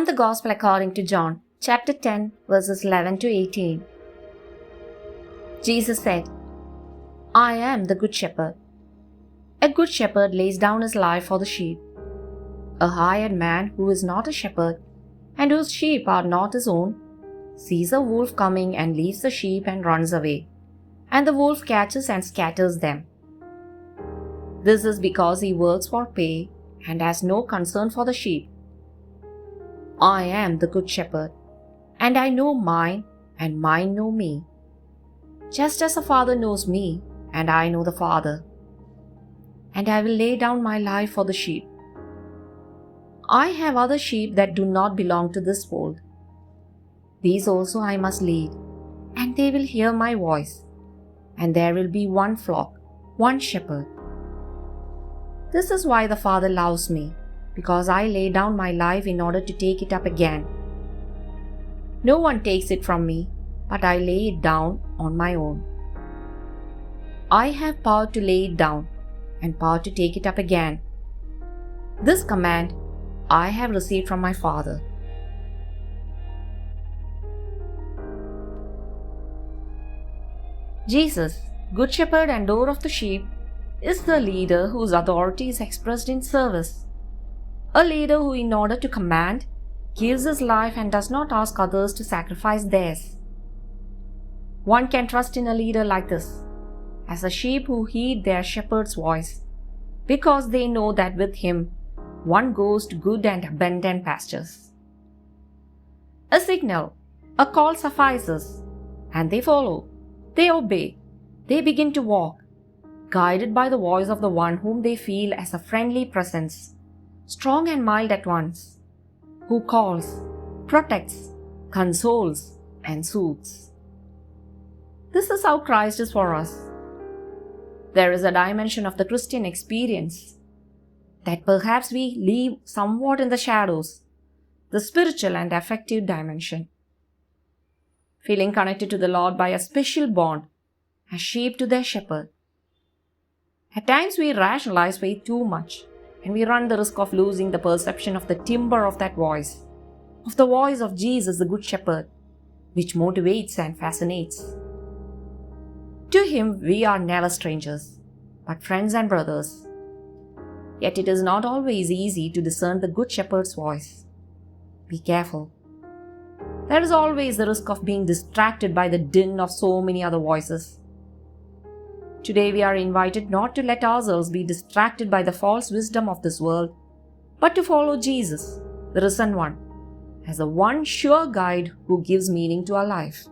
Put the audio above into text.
From the Gospel according to John, chapter 10, verses 11 to 18. Jesus said, I am the good shepherd. A good shepherd lays down his life for the sheep. A hired man who is not a shepherd, and whose sheep are not his own, sees a wolf coming and leaves the sheep and runs away, and the wolf catches and scatters them. This is because he works for pay and has no concern for the sheep. I am the good shepherd, and I know mine, and mine know me. Just as the Father knows me, and I know the Father. And I will lay down my life for the sheep. I have other sheep that do not belong to this fold. These also I must lead, and they will hear my voice, and there will be one flock, one shepherd. This is why the Father loves me, because I lay down my life in order to take it up again. No one takes it from me, but I lay it down on my own. I have power to lay it down, and power to take it up again. This command I have received from my Father. Jesus, Good Shepherd and Door of the Sheep, is the leader whose authority is expressed in service. A leader who, in order to command, gives his life and does not ask others to sacrifice theirs. One can trust in a leader like this, as a sheep who heed their shepherd's voice, because they know that with him one goes to good and abundant pastures. A signal, a call suffices, and they follow, they obey, they begin to walk, guided by the voice of the one whom they feel as a friendly presence, strong and mild at once, who calls, protects, consoles, and soothes. This is how Christ is for us. There is a dimension of the Christian experience that perhaps we leave somewhat in the shadows, the spiritual and affective dimension. Feeling connected to the Lord by a special bond, as sheep to their shepherd. At times we rationalize way too much, and we run the risk of losing the perception of the timbre of that voice, of the voice of Jesus the Good Shepherd, which motivates and fascinates. To him we are never strangers, but friends and brothers. Yet it is not always easy to discern the Good Shepherd's voice. Be careful. There is always the risk of being distracted by the din of so many other voices. Today we are invited not to let ourselves be distracted by the false wisdom of this world, but to follow Jesus, the risen one, as the one sure guide who gives meaning to our life.